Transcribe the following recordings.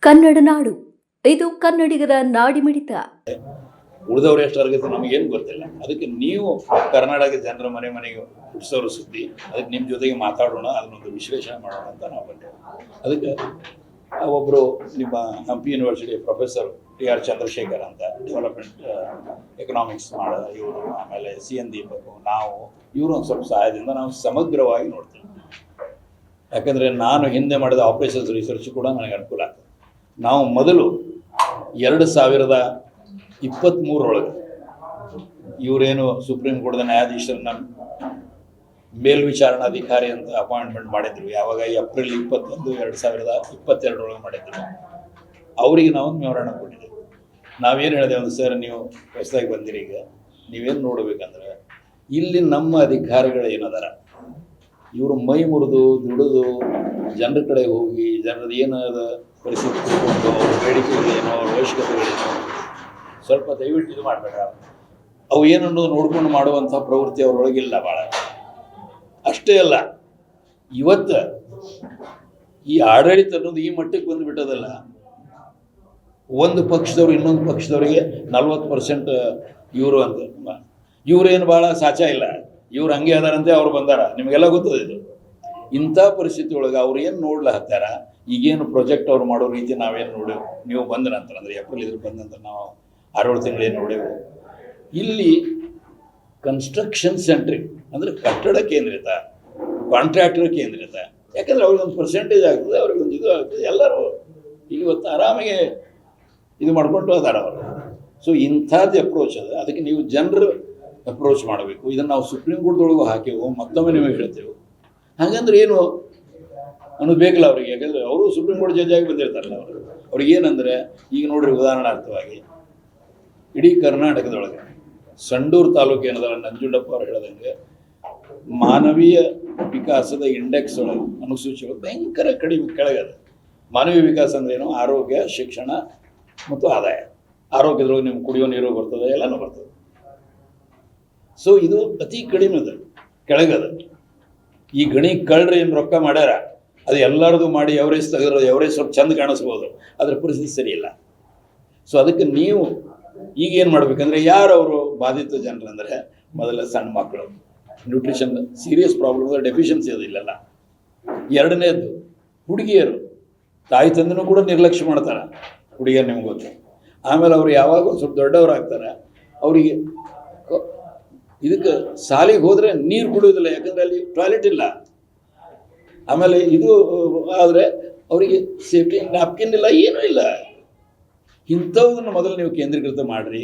ಕನ್ನಡ ನಾಡು ಇದು ಕನ್ನಡಿಗರ ನಾಡಿಮಿಡಿತ. ಉಳಿದವ್ರು ಎಷ್ಟು ಆಗುತ್ತೆ ನಮಗೇನು ಗೊತ್ತಿಲ್ಲ. ಅದಕ್ಕೆ ನೀವು ಕರ್ನಾಟಕ ಜನರ ಮನೆ ಮನೆಗೆ ಹುಟ್ಟಿಸೋರು ಸುದ್ದಿ, ಅದಕ್ಕೆ ನಿಮ್ಮ ಜೊತೆಗೆ ಮಾತಾಡೋಣ, ಅದನ್ನೊಂದು ವಿಶ್ಲೇಷಣೆ ಮಾಡೋಣ ಅಂತ ನಾವು ಬಂದೆವು. ಅದಕ್ಕೆ ಒಬ್ಬರು ನಿಮ್ಮ ಹಂಪಿ ಯೂನಿವರ್ಸಿಟಿ ಪ್ರೊಫೆಸರ್ ಟಿ.ಆರ್. ಚಂದ್ರಶೇಖರ್ ಅಂತ ಡೆವಲಪ್ಮೆಂಟ್ ಎಕನಾಮಿಕ್ಸ್ ಮಾಡೋ ಇವರು, ಆಮೇಲೆ CN ದೀಪಕ್, ನಾವು ಇವರು ಒಂದು ಸ್ವಲ್ಪ ಸಹಾಯದಿಂದ ನಾವು ಸಮಗ್ರವಾಗಿ ನೋಡ್ತೀವಿ. ಯಾಕಂದರೆ ನಾನು ಹಿಂದೆ ಮಾಡಿದ ಆಪರೇಷನ್ಸ್ ರಿಸರ್ಚ್ ಕೂಡ ನನಗೆ ಅನುಕೂಲ ಆಗ್ತದೆ. ನಾವು ಮೊದಲು 2023 ಇವರೇನು ಸುಪ್ರೀಂ ಕೋರ್ಟ್ದ ನ್ಯಾಯಾಧೀಶರನ್ನ ಮೇಲ್ವಿಚಾರಣಾಧಿಕಾರಿ ಅಂತ ಅಪಾಯಿಂಟ್ಮೆಂಟ್ ಮಾಡಿದ್ರು. ಯಾವಾಗ ಏಪ್ರಿಲ್ 21, 2022 ಮಾಡಿದ್ರು. ಅವರಿಗೆ ನಾವು ಒಂದು ಮೆಮೊರಾಂಡಮ್ ಕೊಟ್ಟಿದ್ದೇವೆ. ನಾವೇನು ಹೇಳಿದೆ ಒಂದು ಸರ್, ನೀವು ಹೊಸದಾಗಿ ಬಂದಿರಿ, ಈಗ ನೀವೇನು ನೋಡಬೇಕಂದ್ರೆ ಇಲ್ಲಿ ನಮ್ಮ ಅಧಿಕಾರಿಗಳು ಏನದಾರ ಇವರು ಮೈ ಮುರಿದು ದುಡಿದು ಜನರ ಕಡೆ ಹೋಗಿ ಜನರದ್ದು ಏನಾದ ಪರಿಸ್ಥಿತಿ ತಿಳ್ಕೊಂಡು ಅವ್ರ ಬೇಡಿಕೆಗಳೇನೋ ಅವ್ರ ಅವಶ್ಯಕತೆಗಳೇನೋ ಸ್ವಲ್ಪ ದಯವಿಟ್ಟು ಇದು ಮಾಡಬೇಡ. ಅವು ಏನನ್ನೋದು ನೋಡ್ಕೊಂಡು ಮಾಡುವಂಥ ಪ್ರವೃತ್ತಿ ಅವರೊಳಗಿಲ್ಲ ಭಾಳ. ಅಷ್ಟೇ ಅಲ್ಲ, ಇವತ್ತು ಈ ಆಡಳಿತ ಅನ್ನೋದು ಈ ಮಟ್ಟಕ್ಕೆ ಬಂದುಬಿಟ್ಟದಲ್ಲ. ಒಂದು ಪಕ್ಷದವ್ರು ಇನ್ನೊಂದು ಪಕ್ಷದವರಿಗೆ 40% ಇವರು ಅಂತ, ಇವರೇನು ಭಾಳ ಸಾಚ ಇಲ್ಲ, ಇವ್ರು ಹಂಗೆ ಅದಾರಂತೆ ಅವ್ರು ಬಂದಾರ, ನಿಮಗೆಲ್ಲ ಗೊತ್ತದೆ ಇದು. ಇಂಥ ಪರಿಸ್ಥಿತಿ ಒಳಗೆ ಅವ್ರು ಏನು ನೋಡ್ಲ ಹತ್ತಾರ, ಈಗೇನು ಪ್ರಾಜೆಕ್ಟ್ ಅವ್ರು ಮಾಡೋ ರೀತಿ ನಾವೇನು ನೋಡೇವು. ನೀವು ಬಂದ ನಂತರ ಅಂದರೆ ಏಪ್ರಿಲ್ ಇದ್ರ ಬಂದ ನಂತರ ನಾವು 6-7 ತಿಂಗಳೇನು ನೋಡೇವು. ಇಲ್ಲಿ ಕನ್ಸ್ಟ್ರಕ್ಷನ್ ಸೆಂಟ್ರಿಕ್ ಅಂದರೆ ಕಟ್ಟಡ ಕೇಂದ್ರಿತ, ಕಾಂಟ್ರಾಕ್ಟರ್ ಕೇಂದ್ರಿತ. ಯಾಕಂದರೆ ಅವ್ರಿಗೊಂದು ಪರ್ಸೆಂಟೇಜ್ ಆಗ್ತದೆ, ಅವ್ರಿಗೊಂದು ಇದು ಆಗ್ತದೆ. ಎಲ್ಲರೂ ಇವತ್ತು ಆರಾಮಾಗೆ ಇದು ಮಾಡ್ಕೊಂಡು ಅದಾರ ಅವರು. ಸೊ ಇಂಥದ್ದು ಅಪ್ರೋಚ್ ಅದು. ಅದಕ್ಕೆ ನೀವು ಜನರು ಅಪ್ರೋಚ್ ಮಾಡಬೇಕು. ಇದನ್ನು ನಾವು ಸುಪ್ರೀಂ ಕೋರ್ಟ್ದೊಳಗೂ ಹಾಕಿವು, ಮತ್ತೊಮ್ಮೆ ನಿಮಗೆ ಹೇಳ್ತೇವೆ. ಹಾಗಂದ್ರೆ ಏನು ಅನ್ನೋದು ಬೇಕಲ್ಲ ಅವ್ರಿಗೆ. ಯಾಕಂದರೆ ಅವರು ಸುಪ್ರೀಂ ಕೋರ್ಟ್ ಜಡ್ಜ್ ಆಗಿ ಬಂದಿರ್ತಾರಲ್ಲ ಅವರು. ಅವ್ರಿಗೆ ಏನಂದರೆ ಈಗ ನೋಡ್ರಿ, ಉದಾಹರಣಾರ್ಥವಾಗಿ ಇಡೀ ಕರ್ನಾಟಕದೊಳಗೆ ಸಂಡೂರು ತಾಲೂಕು ಏನದಲ್ಲ, ನಂಜುಂಡಪ್ಪ ಅವ್ರು ಹೇಳದಂಗೆ ಮಾನವೀಯ ವಿಕಾಸದ ಇಂಡೆಕ್ಸ್ ಒಳಗೆ ಅನುಸೂಚಿ ಭಯಂಕರ ಕಡಿಮೆ ಕೆಳಗದ. ಮಾನವೀಯ ವಿಕಾಸ ಅಂದ್ರೆ ಏನು? ಆರೋಗ್ಯ, ಶಿಕ್ಷಣ ಮತ್ತು ಆದಾಯ. ಆರೋಗ್ಯದೊಳಗೆ ನಿಮ್ಗೆ ಕುಡಿಯೋ ನೀರು ಬರ್ತದೆ, ಎಲ್ಲನೂ ಬರ್ತದೆ. ಸೊ ಇದು ಅತಿ ಕಡಿಮೆ ಅದ, ಕೆಳಗದ. ಈ ಗಣಿ ಕಳ್ರಿ ಏನು ರೊಕ್ಕ ಮಾಡ್ಯಾರ, ಅದು ಎಲ್ಲರದು ಮಾಡಿ ಎವರೇಜ್ ತೆಗೆದ್ರೆ ಎವರೇಜ್ ಸ್ವಲ್ಪ ಚಂದ ಕಾಣಿಸ್ಬೋದು, ಅದರ ಪರಿಸ್ಥಿತಿ ಸರಿ ಇಲ್ಲ. ಸೊ ಅದಕ್ಕೆ ನೀವು ಈಗೇನು ಮಾಡ್ಬೇಕಂದ್ರೆ, ಯಾರು ಅವರು ಬಾಧಿತ ಜನರು ಅಂದರೆ ಮೊದಲ ಸಣ್ಣ ಮಕ್ಕಳು, ನ್ಯೂಟ್ರಿಷನ್ ಸೀರಿಯಸ್ ಪ್ರಾಬ್ಲಮ್, ಡೆಫಿಷಿಯನ್ಸಿ ಅದು ಇಲ್ಲೆಲ್ಲ. ಎರಡನೇದು ಹುಡುಗಿಯರು, ತಾಯಿ ತಂದೆನೂ ಕೂಡ ನಿರ್ಲಕ್ಷ್ಯ ಮಾಡ್ತಾರೆ ಹುಡುಗಿಯರು, ನಿಮ್ಗೆ ಗೊತ್ತು. ಆಮೇಲೆ ಅವ್ರು ಯಾವಾಗ ಸ್ವಲ್ಪ ದೊಡ್ಡವ್ರು ಆಗ್ತಾರೆ, ಅವರಿಗೆ ಇದಕ್ಕೆ ಸಾಲಿಗೆ ಹೋದರೆ ನೀರು ಕುಡಿಯೋದಿಲ್ಲ, ಯಾಕಂದರೆ ಅಲ್ಲಿ ಟಾಯ್ಲೆಟ್ ಇಲ್ಲ. ಆಮೇಲೆ ಇದು ಆದರೆ ಅವರಿಗೆ ಸೇಫ್ಟಿ ನ್ಯಾಪ್ಕಿನ್ ಇಲ್ಲ, ಏನೂ ಇಲ್ಲ. ಇಂಥವುದನ್ನು ಮೊದಲು ನೀವು ಕೇಂದ್ರೀಕೃತ ಮಾಡಿರಿ.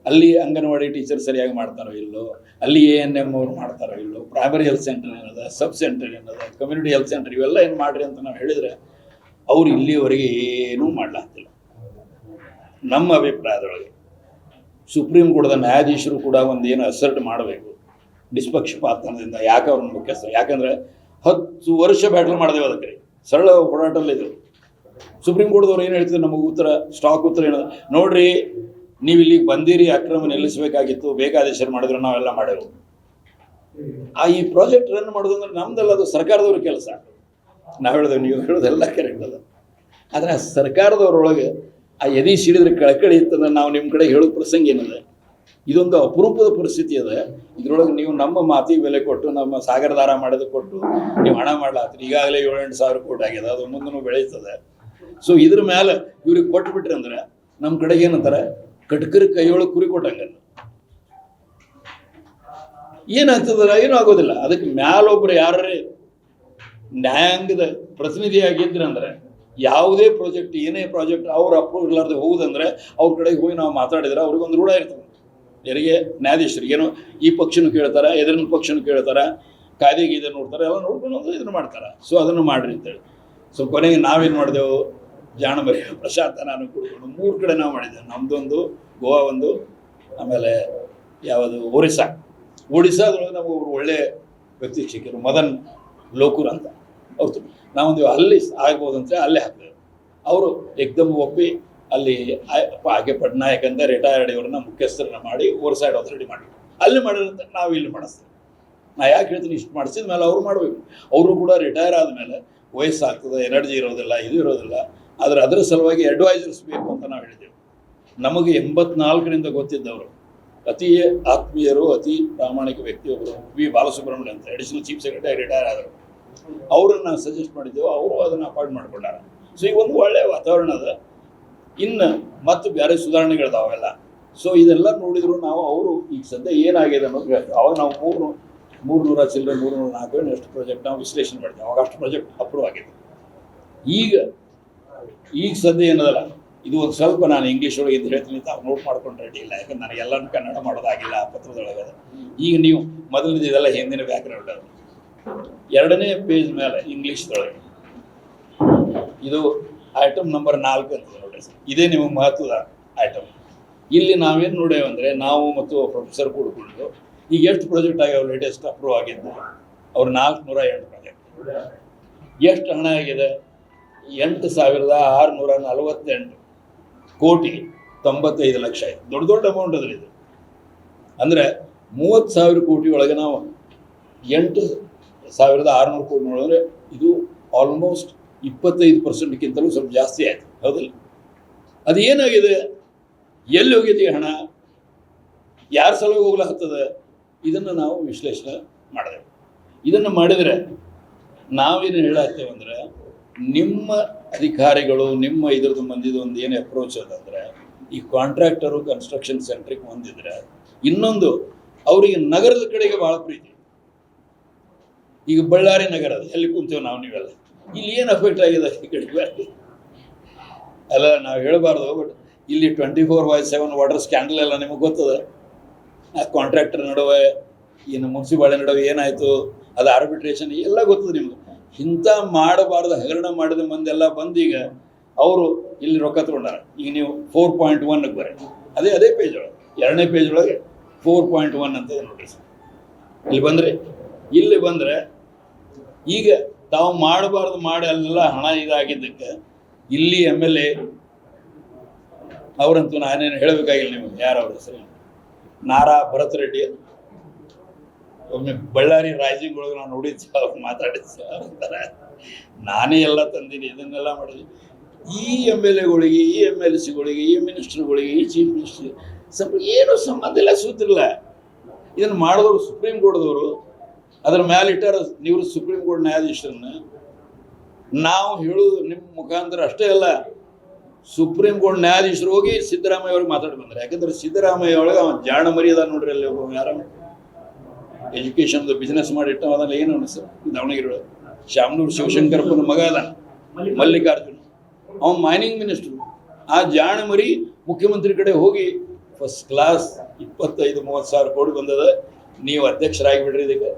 ಅಲ್ಲಿ ಅಂಗನವಾಡಿ ಟೀಚರ್ ಸರಿಯಾಗಿ ಮಾಡ್ತಾರೋ ಇಲ್ಲೋ, ಅಲ್ಲಿ ANM ಅವ್ರು ಮಾಡ್ತಾರೋ ಇಲ್ಲೋ, ಪ್ರೈಮರಿ ಹೆಲ್ತ್ ಸೆಂಟರ್ ಏನದ, ಸಬ್ ಸೆಂಟರ್ ಏನದ, ಕಮ್ಯುನಿಟಿ ಹೆಲ್ತ್ ಸೆಂಟರ್, ಇವೆಲ್ಲ ಏನು ಮಾಡಿರಿ ಅಂತ ನಾವು ಹೇಳಿದರೆ ಅವ್ರು ಇಲ್ಲಿವರೆಗೆ ಏನೂ ಮಾಡ್ಲಾಗ್ತಿಲ್ಲ. ನಮ್ಮ ಅಭಿಪ್ರಾಯದೊಳಗೆ ಸುಪ್ರೀಂ ಕೋರ್ಟ್ದ ನ್ಯಾಯಾಧೀಶರು ಕೂಡ ಒಂದೇನು ಅಸರ್ಟ್ ಮಾಡಬೇಕು ನಿಷ್ಪಕ್ಷಪಾತದಿಂದ. ಯಾಕೆ ಅವ್ರನ್ನ ಮುಖ್ಯಸ್ಥರು? ಯಾಕಂದರೆ 10 ವರ್ಷ ಬ್ಯಾಟಲ್ ಮಾಡಿದೆವು ಅದಕ್ಕೆ, ಸರಳ ಹೋರಾಟಲ್ಲಿದ್ದೆವು. ಸುಪ್ರೀಂ ಕೋರ್ಟ್ದವ್ರು ಏನು ಹೇಳ್ತಿದ್ರು ನಮಗೆ ಉತ್ತರ, ಸ್ಟಾಕ್ ಉತ್ತರ ಏನದ, ನೋಡ್ರಿ ನೀವು ಇಲ್ಲಿಗೆ ಬಂದಿರಿ, ಅಕ್ರಮ ನಿಲ್ಲಿಸಬೇಕಾಗಿತ್ತು, ಬೇಕಾದೇಶರು ಮಾಡಿದ್ರು, ನಾವೆಲ್ಲ ಮಾಡೇವು. ಈ ಪ್ರಾಜೆಕ್ಟ್ ರನ್ ಮಾಡೋದು ಅಂದ್ರೆ ನಮ್ದಲ್ಲ, ಅದು ಸರ್ಕಾರದವ್ರ ಕೆಲಸ. ನಾವು ಹೇಳಿದೆವು, ನೀವು ಹೇಳೋದೆಲ್ಲ ಕರೆಕ್ಟ್ ಅದ. ಆದರೆ ಆ ಸರ್ಕಾರದವ್ರೊಳಗೆ ಆ ಎದೆ ಸಿಡಿದ್ರೆ ಕಳಕಳಿ ಇತ್ತಂದ್ರೆ ನಾವು ನಿಮ್ಮ ಕಡೆ ಹೇಳೋ ಪ್ರಸಂಗ ಏನದ. ಇದೊಂದು ಅಪರೂಪದ ಪರಿಸ್ಥಿತಿ ಅದ. ಇದರೊಳಗೆ ನೀವು ನಮ್ಮ ಮಾತಿಗೆ ಬೆಲೆ ಕೊಟ್ಟು, ನಮ್ಮ ಸಾಗರದಾರ ಮಾಡೋದು ಕೊಟ್ಟು ನೀವು ಹಣ ಮಾಡ್ಲಾತ್ರಿ. ಈಗಾಗಲೇ 7-8 ಸಾವಿರ ಕೋಟಿ ಆಗಿದೆ, ಅದು ಮುಂದೂ ಬೆಳೀತದೆ. ಸೊ ಇದ್ರ ಮೇಲೆ ಇವ್ರಿಗೆ ಕೊಟ್ಬಿಟ್ರಿ ಅಂದ್ರೆ ನಮ್ಮ ಕಡೆಗೆ ಏನಂತಾರೆ, ಕಟ್ಕರ ಕೈಯೊಳಗೆ ಕುರಿ ಕೊಟ್ಟಂಗ ಏನಾಗ್ತದಲ್ಲ, ಏನೂ ಆಗೋದಿಲ್ಲ. ಅದಕ್ಕೆ ಮ್ಯಾಲೊಬ್ಬರು ಯಾರೇ ನ್ಯಾಯಾಂಗದ ಪ್ರತಿನಿಧಿಯಾಗಿದ್ರೆ ಅಂದರೆ ಯಾವುದೇ ಪ್ರಾಜೆಕ್ಟ್, ಏನೇ ಪ್ರಾಜೆಕ್ಟ್ ಅವ್ರು ಅಪ್ರೂವ್ ಇರ್ಲಾರ್ದೆ ಹೋಗುದಂದ್ರೆ ಅವ್ರ ಕಡೆಗೆ ಹೋಗಿ ನಾವು ಮಾತಾಡಿದ್ರೆ ಅವ್ರಿಗೊಂದು ರೂಢ ಇರ್ತದೆ. ಯಾರಿಗೆ? ನ್ಯಾಯಾಧೀಶರಿಗೆ. ಏನು ಈ ಪಕ್ಷನೂ ಕೇಳ್ತಾರೆ, ಎದುರಿನ ಪಕ್ಷನೂ ಕೇಳ್ತಾರೆ, ಕಾಯ್ದೆಗೆ ಇದನ್ನು ನೋಡ್ತಾರೆ, ಎಲ್ಲ ನೋಡ್ಕೊಂಡು ಇದನ್ನು ಮಾಡ್ತಾರೆ. ಸೊ ಅದನ್ನು ಮಾಡಿರಿ ಅಂತೇಳಿ. ಸೊ ಕೊನೆಗೆ ನಾವೇನು ಮಾಡಿದೆವು, ಜಾಣಮರಿ ಪ್ರಶಾಂತ ನಾನು ಕೂಡಿಕೊಂಡು 3 ಕಡೆ ನಾವು ಮಾಡಿದ್ದೆವು. ನಮ್ಮದೊಂದು, ಗೋವಾ ಒಂದು, ಆಮೇಲೆ ಯಾವುದು ಒಡಿಸ್ಸಾದೊಳಗೆ ನಮಗೆ ಒಬ್ಬರು ಒಳ್ಳೆಯ ವ್ಯಕ್ತಿ ಸಿಕ್ಕಿದ್ರು, ಮದನ್ ಲೋಕೂರ್ ಅಂತ. ಅವ್ರು ನಾವೊಂದು ಅಲ್ಲಿ ಆಗ್ಬೋದಂತ ಅಲ್ಲೇ ಹಾಕಿದೆವು. ಅವರು ಏಕ್ದಮ್ ಒಪ್ಪಿ ಅಲ್ಲಿ ಹಾಗೆ ಪಟ್ನಾಯಕ್ ಅಂತ ರಿಟೈರ್ಡ್ ಇವ್ರನ್ನ ಮುಖ್ಯಸ್ಥರನ್ನ ಮಾಡಿ ಓವರ್ಸೈಡ್ ಅಥಾರಿಟಿ ಮಾಡಿ ಅಲ್ಲಿ ಮಾಡಿರಂತ ನಾವು ಇಲ್ಲಿ ಮಾಡಿಸ್ತೇವೆ. ನಾ ಯಾಕೆ ಹೇಳ್ತೀನಿ, ಇಷ್ಟು ಮಾಡಿಸಿದ ಮೇಲೆ ಅವರು ಮಾಡಬೇಕು. ಅವರು ಕೂಡ ರಿಟೈರ್ ಆದಮೇಲೆ ವಯಸ್ಸಾಗ್ತದೆ, ಎನರ್ಜಿ ಇರೋದಿಲ್ಲ, ಇದು ಇರೋದಿಲ್ಲ. ಆದರೆ ಅದರ ಸಲುವಾಗಿ ಅಡ್ವೈಸರ್ಸ್ ಬೇಕು ಅಂತ ನಾವು ಹೇಳಿದೆವು. ನಮಗೆ 84ರಿಂದ ಗೊತ್ತಿದ್ದವರು ಅತಿ ಆತ್ಮೀಯರು, ಅತಿ ಪ್ರಾಮಾಣಿಕ ವ್ಯಕ್ತಿಯೊಬ್ಬರು ವಿ ಬಾಲಸುಬ್ರಹ್ಮಣ್ಯ ಅಂತ ಅಡಿಷನಲ್ ಚೀಫ್ ಸೆಕ್ರೆಟರಿ ರಿಟೈರ್ ಆದರು. ಅವರನ್ನು ನಾವು ಸಜೆಸ್ಟ್ ಮಾಡಿದ್ದೆವು, ಅವರು ಅದನ್ನು ಅಪಾಯಿಂಟ್ ಮಾಡ್ಕೊಂಡಾರ. ಸೊ ಈಗ ಒಂದು ಒಳ್ಳೆಯ ವಾತಾವರಣ ಅದ. ಇನ್ನು ಮತ್ತು ಬೇರೆ ಸುಧಾರಣೆಗಳಿದಾವೆಲ್ಲ. ಸೊ ಇದೆಲ್ಲ ನೋಡಿದ್ರು ನಾವು ಅವರು ಈಗ ಸದ್ಯ ಏನಾಗಿದೆ ಅನ್ನೋದು ಹೇಳ್ತೀವಿ. ಅವಾಗ ನಾವು 300 ಚಿಲ್ಲರೆ 304 ಎಷ್ಟು ಪ್ರಾಜೆಕ್ಟ್ ನಾವು ವಿಶ್ಲೇಷಣೆ ಮಾಡಿದ್ವಿ. ಅವಾಗ ಅಷ್ಟು ಪ್ರಾಜೆಕ್ಟ್ ಅಪ್ರೂವ್ ಆಗಿದೆ. ಈಗ ಸದ್ಯ ಏನದಲ್ಲ, ಇದು ಒಂದು ಸ್ವಲ್ಪ ನಾನು ಇಂಗ್ಲೀಷ್ ಒಳಗೆ ಇದು ಹೇಳ್ತೀನಿ ತಾವು ನೋಟ್ ಮಾಡ್ಕೊಂಡು ರೆಡಿ ಇಲ್ಲ, ಯಾಕಂದ್ರೆ ನನಗೆಲ್ಲನೂ ಕನ್ನಡ ಮಾಡೋದಾಗಿಲ್ಲ ಪತ್ರದೊಳಗೆ. ಈಗ ನೀವು ಮೊದಲಿದ್ದು ಇದೆಲ್ಲ ಹಿಂದಿನ ವ್ಯಾಕರಣ. 2ನೇ ಪೇಜ್ ಮೇಲೆ ಇಂಗ್ಲೀಷ್ದೊಳಗೆ ಇದು ಐಟಮ್ ನಂಬರ್ 4 ಅಂತ ನೋಡ್ರಿ ಸರ್. ಇದೇ ನಿಮಗೆ ಮಹತ್ವದ ಐಟಮ್. ಇಲ್ಲಿ ನಾವೇನು ನೋಡೇವಂದರೆ, ನಾವು ಮತ್ತು ಪ್ರೊಫೆಸರ್ ಕೂಡಿಕೊಂಡು ಈಗ ಎಷ್ಟು ಪ್ರಾಜೆಕ್ಟ್ ಆಗ್ಯಾವ ಲೇಟೆಸ್ಟ್ ಅಪ್ರೂವ್ ಆಗಿದ್ದು ಅವ್ರು 408 ಪ್ರಾಜೆಕ್ಟ್. ಎಷ್ಟು ಹಣ ಆಗಿದೆ? 8,648 ಕೋಟಿ 95 ಲಕ್ಷ ಆಯಿತು. ದೊಡ್ಡ ಅಮೌಂಟ್ ಅದ್ರಿ ಇದು. ಅಂದರೆ 30,000 ಕೋಟಿ ಒಳಗೆ ನಾವು 8,600 ಕೋಟಿ ನೋಡಿದ್ರೆ ಇದು ಆಲ್ಮೋಸ್ಟ್ 25%ಕ್ಕಿಂತಲೂ ಸ್ವಲ್ಪ ಜಾಸ್ತಿ ಆಯಿತು. ಹೌದಿಲ್ಲ? ಅದು ಏನಾಗಿದೆ? ಎಲ್ಲಿ ಹೋಗಿದೆ ಹಣ? ಯಾರ ಸಲುವಾಗಿ ಹೋಗ್ಲಾಗ್ತದೆ? ಇದನ್ನು ನಾವು ವಿಶ್ಲೇಷಣೆ ಮಾಡಿದೆವು. ಇದನ್ನು ಮಾಡಿದರೆ ನಾವೇನು ಹೇಳತ್ತೇವೆ ಅಂದರೆ, ನಿಮ್ಮ ಅಧಿಕಾರಿಗಳು ನಿಮ್ಮ ಇದ್ರದ್ದು ಮಂದಿದು ಒಂದು ಏನು ಅಪ್ರೋಚ್ ಅದಂದರೆ, ಈ ಕಾಂಟ್ರಾಕ್ಟರು ಕನ್ಸ್ಟ್ರಕ್ಷನ್ ಸೆಂಟ್ರಿಗೆ ಹೊಂದಿದ್ರೆ ಇನ್ನೊಂದು ಅವರಿಗೆ ನಗರದ ಕಡೆಗೆ ಭಾಳ ಪ್ರೀತಿ. ಈಗ ಬಳ್ಳಾರಿ ನಗರ ಎಲ್ಲಿ ಕುಂತೇವೆ ನಾವು ನೀವೆಲ್ಲ, ಇಲ್ಲಿ ಏನು ಅಫೆಕ್ಟ್ ಆಗಿದೆ ಈ ಕಡೆ ಅಲ್ಲ ನಾವು ಹೇಳಬಾರ್ದು. ಬಟ್ ಇಲ್ಲಿ 24/7 ವಾಟರ್ ಸ್ಕ್ಯಾಂಡಲ್ ಎಲ್ಲ ನಿಮಗೆ ಗೊತ್ತದ. ಆ ಕಾಂಟ್ರಾಕ್ಟರ್ ನಡುವೆ ಏನು ಮುನ್ಸಿಪಾಲಿಟಿ ನಡುವೆ ಏನಾಯಿತು, ಅದು ಆರ್ಬಿಟ್ರೇಷನ್ ಎಲ್ಲ ಗೊತ್ತದ ನಿಮ್ಗೆ. ಇಂಥ ಮಾಡಬಾರ್ದು ಹಗರಣ ಮಾಡಿದ ಮಂದೆಲ್ಲ ಬಂದೀಗ ಅವರು ಇಲ್ಲಿ ರೊಕ್ಕ ತಗೊಂಡಾರ. ಈಗ ನೀವು 4.1ಗೆ ಬರ್ರಿ, ಅದೇ ಪೇಜ್ ಒಳಗೆ 2ನೇ ಪೇಜ್ ಒಳಗೆ 4.1 ಅಂತ ನೋಡ್ರಿ ಸರ್. ಇಲ್ಲಿ ಬಂದರೆ ಈಗ ತಾವು ಮಾಡಬಾರ್ದು ಮಾಡಿ ಅಲ್ಲೆಲ್ಲ ಹಣ ಇದಾಗಿದ್ದಕ್ಕೆ ಇಲ್ಲಿ MLA ಅವರಂತೂ ನಾನೇನು ಹೇಳಬೇಕಾಗಿಲ್ಲ ನಿಮಗೆ. ಯಾರವ್ರ ಹೆಸರು? ನಾರಾ ಭರತ್ ರೆಡ್ಡಿ. ಒಮ್ಮೆ ಬಳ್ಳಾರಿ ರೈಸಿಂಗ್ ಒಳಗೆ ನಾನು ನೋಡಿದ್ದು, ಅವ್ರು ಮಾತಾಡಿದ್ದು ಸರ್ ಅಂತಾರೆ, ನಾನೇ ಎಲ್ಲ ತಂದೀನಿ, ಇದನ್ನೆಲ್ಲ ಮಾಡಿದ್ವಿ. ಈ MLAಗಳಿಗೆ, ಈ MLCಗಳಿಗೆ, ಈ ಮಿನಿಸ್ಟರ್ಗಳಿಗೆ, ಈ ಚೀಫ್ ಮಿನಿಸ್ಟರ್ ಸ್ವಲ್ಪ ಏನೂ ಸಂಬಂಧ ಇಲ್ಲ, ಸೂತಿರಲ್ಲ. ಇದನ್ನು ಮಾಡಿದವರು ಸುಪ್ರೀಂ ಕೋರ್ಟ್ದವರು. ಅದರ ಮೇಲೆ ಇಟ್ಟಾರ ನೀವು ಸುಪ್ರೀಂ ಕೋರ್ಟ್ ನ್ಯಾಯಾಧೀಶರನ್ನ. ನಾವು ಹೇಳೋದು ನಿಮ್ಮ ಮುಖಾಂತರ ಅಷ್ಟೇ ಅಲ್ಲ, ಸುಪ್ರೀಂ ಕೋರ್ಟ್ ನ್ಯಾಯಾಧೀಶರು ಹೋಗಿ ಸಿದ್ದರಾಮಯ್ಯ ಅವ್ರಿಗೆ ಮಾತಾಡಿ ಬಂದರೆ. ಯಾಕಂದ್ರೆ ಸಿದ್ದರಾಮಯ್ಯ ಒಳಗೆ ಅವನು ಜಾಣ ಮರ್ಯಾದ ನೋಡ್ರಿ. ಅಲ್ಲಿ ಯಾರ ಎಜುಕೇಷನ್ದು ಬಿಸ್ನೆಸ್ ಮಾಡಿಟ್ಟ ಅದಲ್ಲ ಏನು ಸರ್, ದಾವಣಗೆರೆ ಶಾಮನೂರು ಶಿವಶಂಕರಪ್ಪನ ಮಗ ಅದ ಮಲ್ಲಿಕಾರ್ಜುನ, ಅವನು ಮೈನಿಂಗ್ ಮಿನಿಸ್ಟ್ರು. ಆ ಜಾಣ ಮರಿ ಮುಖ್ಯಮಂತ್ರಿ ಕಡೆ ಹೋಗಿ ಫಸ್ಟ್ ಕ್ಲಾಸ್ 25-30 ಸಾವಿರ ಕೋಟಿ ಬಂದದ, ನೀವು ಅಧ್ಯಕ್ಷರಾಗಿಬಿಡ್ರಿ, ಇದಕ್ಕೆ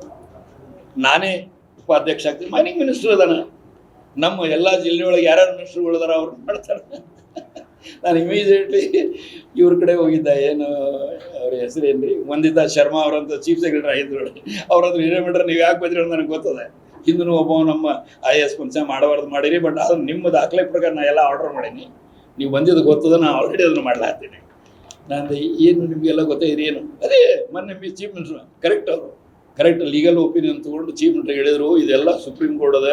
ನಾನೇ ಉಪಾಧ್ಯಕ್ಷ ಆಗ್ತೀನಿ. ಮೈನಿಂಗ್ ಮಿನಿಸ್ಟರ್ ಅದಾನ. ನಮ್ಮ ಎಲ್ಲ ಜಿಲ್ಲೆಯೊಳಗೆ ಯಾರ್ಯಾರು ಮಿನಿಸ್ಟರ್ಗಳು ಅದಾರ ಅವ್ರು ಮಾಡ್ತಾರೆ. ನಾನು ಇಮಿಡಿಯೇಟ್ಲಿ ಇವ್ರ ಕಡೆ ಹೋಗಿದ್ದ, ಏನು ಅವ್ರ ಹೆಸರು ಏನ್ರಿ, ವಂದಿತಾ ಶರ್ಮಾ ಅವರಂತ ಚೀಫ್ ಸೆಕ್ರೆಟರಿ ಆಗಿದ್ರು. ಅವ್ರದ್ರ ಹಿರೇಮಂಡ್ರೆ ನೀವು ಯಾಕೆ ಬಂದ್ರಿ ಅಂತ ನನಗೆ ಗೊತ್ತದೆ. ಹಿಂದೂ ಒಬ್ಬ ನಮ್ಮ IAS ಫಂಕ್ಷನ್ ಮಾಡಬಾರ್ದು ಮಾಡಿರಿ, ಬಟ್ ಅದು ನಿಮ್ಮ ದಾಖಲೆ ಪ್ರಕಾರ ನಾನು ಎಲ್ಲ ಆರ್ಡರ್ ಮಾಡೀನಿ, ನೀವು ಬಂದಿದ್ದು ಗೊತ್ತದ, ನಾನು ಆಲ್ರೆಡಿ ಅದನ್ನು ಮಾಡ್ಲಾಗ್ತೀನಿ. ನಾನು ಏನು ನಿಮಗೆಲ್ಲ ಗೊತ್ತಾಯಿರಿ ಏನು, ಅದೇ ಮೊನ್ನೆ chief minister correct legal opinion ತೊಗೊಂಡು ಚೀಫ್ ಮಿನಿಸ್ಟರ್ ಹೇಳಿದರು, ಇದೆಲ್ಲ ಸುಪ್ರೀಂ ಕೋರ್ಟ್ ಅದ,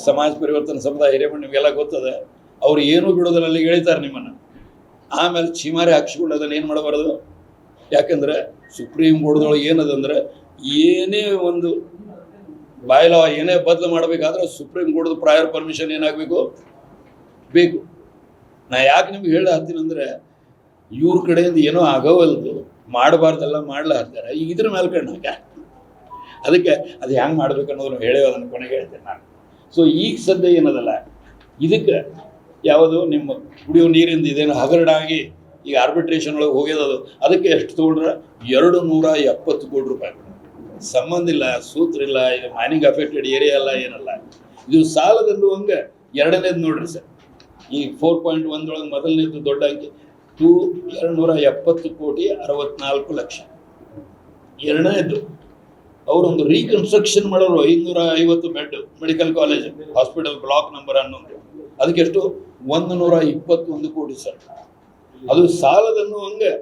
ಸಮಾಜ ಪರಿವರ್ತನ ಸಮುದಾಯ ಹಿರೇಮಂಡ್ ನಿಮಗೆಲ್ಲ ಗೊತ್ತದೆ, ಅವ್ರು ಏನೂ ಬಿಡೋದಿಲ್ಲ, ಅಲ್ಲಿಗೆ ಹೇಳ್ತಾರೆ ನಿಮ್ಮನ್ನು. ಆಮೇಲೆ ಚೀಮಾರಿ ಹಾಕ್ಸ್ಕೊಂಡು ಅದನ್ನು ಏನು ಮಾಡಬಾರ್ದು. ಯಾಕಂದರೆ ಸುಪ್ರೀಂ ಕೋರ್ಟ್ದೊಳಗೆ ಏನದಂದ್ರೆ, ಏನೇ ಒಂದು ಬಾಯ್ಲಾ ಏನೇ ಬದಲು ಮಾಡಬೇಕಾದ್ರೆ ಸುಪ್ರೀಂ ಕೋರ್ಟ್ದು ಪ್ರಯರ್ ಪರ್ಮಿಷನ್ ಏನಾಗಬೇಕು ಬೇಕು. ನಾ ಯಾಕೆ ನಿಮ್ಗೆ ಹೇಳ ಹತ್ತೀನಂದರೆ, ಇವ್ರ ಕಡೆಯಿಂದ ಏನೋ ಆಗೋವಲ್ದು, ಮಾಡಬಾರ್ದೆಲ್ಲ ಮಾಡ್ಲಾ ಹತ್ತಾರೆ. ಈಗ ಇದ್ರ ಮೇಲೆ ಕಣ್ಣು ಅದಕ್ಕೆ ಅದು ಹೆಂಗೆ ಮಾಡ್ಬೇಕು ಅನ್ನೋದನ್ನು ಹೇಳೋ ಅದನ್ನು ಕೊನೆಗೆ ಹೇಳ್ತೇನೆ ನಾನು. ಸೊ ಈಗ ಸದ್ಯ ಏನದಲ್ಲ, ಇದಕ್ಕೆ ಯಾವುದು ನಿಮ್ಮ ಕುಡಿಯೋ ನೀರಿಂದ ಇದೇನು ಹಗರಡಾಗಿ ಈಗ ಆರ್ಬಿಟ್ರೇಷನ್ ಒಳಗೆ ಹೋಗ್ಯದದು, ಅದಕ್ಕೆ ಎಷ್ಟು ತೊಗೊಂಡ್ರೆ 270 ಕೋಟಿ ರೂಪಾಯಿ. ಸಂಬಂಧ ಇಲ್ಲ, ಸೂತ್ರ ಇಲ್ಲ, ಇದು ಮೈನಿಂಗ್ ಅಫೆಕ್ಟೆಡ್ ಏರಿಯಾ ಅಲ್ಲ, ಏನಲ್ಲ. ಇದು ಸಾಲದಲ್ಲೂ ಹಂಗೆ 2ನೇದು ನೋಡ್ರಿ ಸರ್. ಈ 4.1 ಮೊದಲನೇದು ದೊಡ್ಡ ಅಂಕಿ 270 ಕೋಟಿ 64 ಲಕ್ಷ. 2ನೇದು ಅವರೊಂದು ರೀಕನ್ಸ್ಟ್ರಕ್ಷನ್ ಮಾಡೋರು 550 bed medical college hospital block number 11, ಅದಕ್ಕೆಷ್ಟು 121 ಕೋಟಿ ಸರ್. ಅದು ಸಾಲದನ್ನು ಹಂಗೆ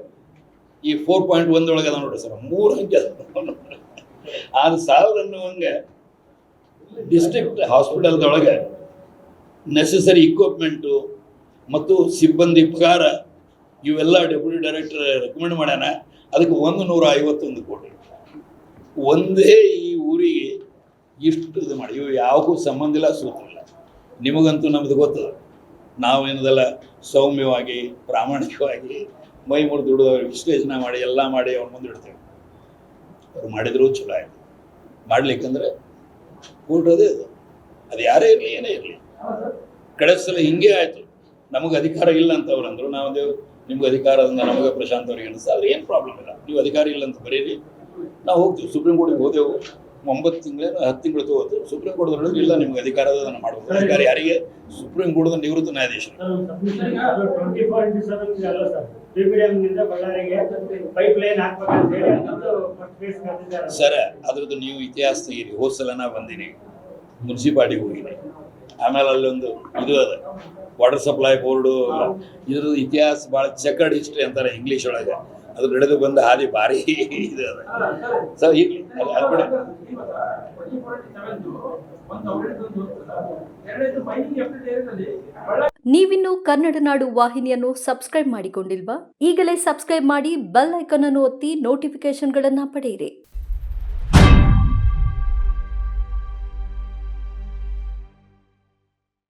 ಈ 4.1 ಒಳಗೆ ಅದ ನೋಡ್ರಿ ಸರ್, 3 ಅಂಕೆ ಅದ. ಅದು ಸಾಲದನ್ನು ಹಂಗೆ ಡಿಸ್ಟ್ರಿಕ್ಟ್ ಹಾಸ್ಪಿಟಲ್ದೊಳಗೆ ನೆಸೆಸರಿ ಇಕ್ವಿಪ್ಮೆಂಟು ಮತ್ತು ಸಿಬ್ಬಂದಿ ಪಗಾರ ಇವೆಲ್ಲ ಡೆಪ್ಯೂಟಿ ಡೈರೆಕ್ಟರ್ ರೆಕಮೆಂಡ್ ಮಾಡ್ಯಾನ. ಅದಕ್ಕೆ 151 ಕೋಟಿ. ಒಂದೇ ಈ ಊರಿಗೆ ಇಷ್ಟು ಇದು ಮಾಡಿ, ಇವು ಯಾವಕ್ಕೂ ಸಂಬಂಧ ಇಲ್ಲ, ಸೂತ್ರ ಇಲ್ಲ. ನಿಮಗಂತೂ ನಮ್ಮದು ಗೊತ್ತದ, ನಾವೇನದೆಲ್ಲ ಸೌಮ್ಯವಾಗಿ ಪ್ರಾಮಾಣಿಕವಾಗಿ ಮೈ ಮುರಿದು ದುಡಿದವ್ರಿಗೆ ವಿಶ್ಲೇಷಣೆ ಮಾಡಿ ಎಲ್ಲ ಮಾಡಿ ಅವ್ರ ಮುಂದೆ ಇಡ್ತೇವೆ. ಅವ್ರು ಮಾಡಿದ್ರು ಚಲೋ ಆಯಿತು. ಮಾಡ್ಲಿಕ್ಕಂದ್ರೆ ಕೂಡೋದೇ ಅದು ಯಾರೇ ಇರಲಿ ಏನೇ ಇರಲಿ. ಕಡೆ ಸಲ ಹಿಂಗೆ ಆಯಿತು, ನಮಗೆ ಅಧಿಕಾರ ಇಲ್ಲ ಅಂತ ಅವ್ರು ಅಂದರು. ನಾವಂದೇವು ನಿಮ್ಗೆ ಅಧಿಕಾರದಿಂದ ನಮಗೆ ಪ್ರಶಾಂತ್ ಅವ್ರಿಗೆ ಅನಿಸ್ತು. ಆದರೆ ಏನು ಪ್ರಾಬ್ಲಮ್ ಇಲ್ಲ, ನೀವು ಅಧಿಕಾರ ಇಲ್ಲ ಅಂತ ಬರೀರಿ, ನಾವು ಹೋಗ್ತೀವಿ. ಸುಪ್ರೀಂ ಕೋರ್ಟಿಗೆ ಹೋದೆವು, 9 ತಿಂಗಳೇನು 10 ತಿಂಗಳು ತಗೋತು. ಸುಪ್ರೀಂ ಕೋರ್ಟ್ ಇಲ್ಲ ನಿಮ್ಗೆ ಅಧಿಕಾರದನ್ನ ಮಾಡಬಹುದು. ಅಧಿಕಾರ ಯಾರಿಗೆ? ಸುಪ್ರೀಂ ಕೋರ್ಟ್ದ ನಿವೃತ್ತ ನ್ಯಾಯಾಧೀಶರು. ಸರ್, ಅದ್ರದ್ದು ನೀವು ಇತಿಹಾಸ ತೆಗೀರಿ. ಹೋದ ಸಲ ನಾ ಬಂದೀನಿ, ಮುನ್ಸಿಪಾಲಿಟಿಗೆ ಹೋಗಿನಿ. ಆಮೇಲೆ ಅಲ್ಲೊಂದು ಇದು ಅದ, ವಾಟರ್ ಸಪ್ಲೈ ಬೋರ್ಡು. ಇದ್ರದ್ದು ಇತಿಹಾಸ ಭಾಳ ಚೆಕರ್ಡ್ ಹಿಸ್ಟ್ರಿ ಅಂತಾರೆ ಇಂಗ್ಲೀಷ್ ಒಳಗೆ. ಅದು ನಡೆದು ಬಂದ ಹಾದಿ ಭಾರಿ ಇದು ಅದ. ಸರ್ ಇರಲಿ, ಅದು ಬಿಡ. ನೀವಿನ್ನು ಕನ್ನಡ ನಾಡು ವಾಹಿನಿಯನ್ನು ಸಬ್ಸ್ಕ್ರೈಬ್ ಮಾಡಿಕೊಂಡಿಲ್ವಾ? ಈಗಲೇ ಸಬ್ಸ್ಕ್ರೈಬ್ ಮಾಡಿ, ಬೆಲ್ ಐಕಾನ್ ಅನ್ನು ಒತ್ತಿ ನೋಟಿಫಿಕೇಶನ್ಗಳನ್ನು ಪಡೆಯಿರಿ.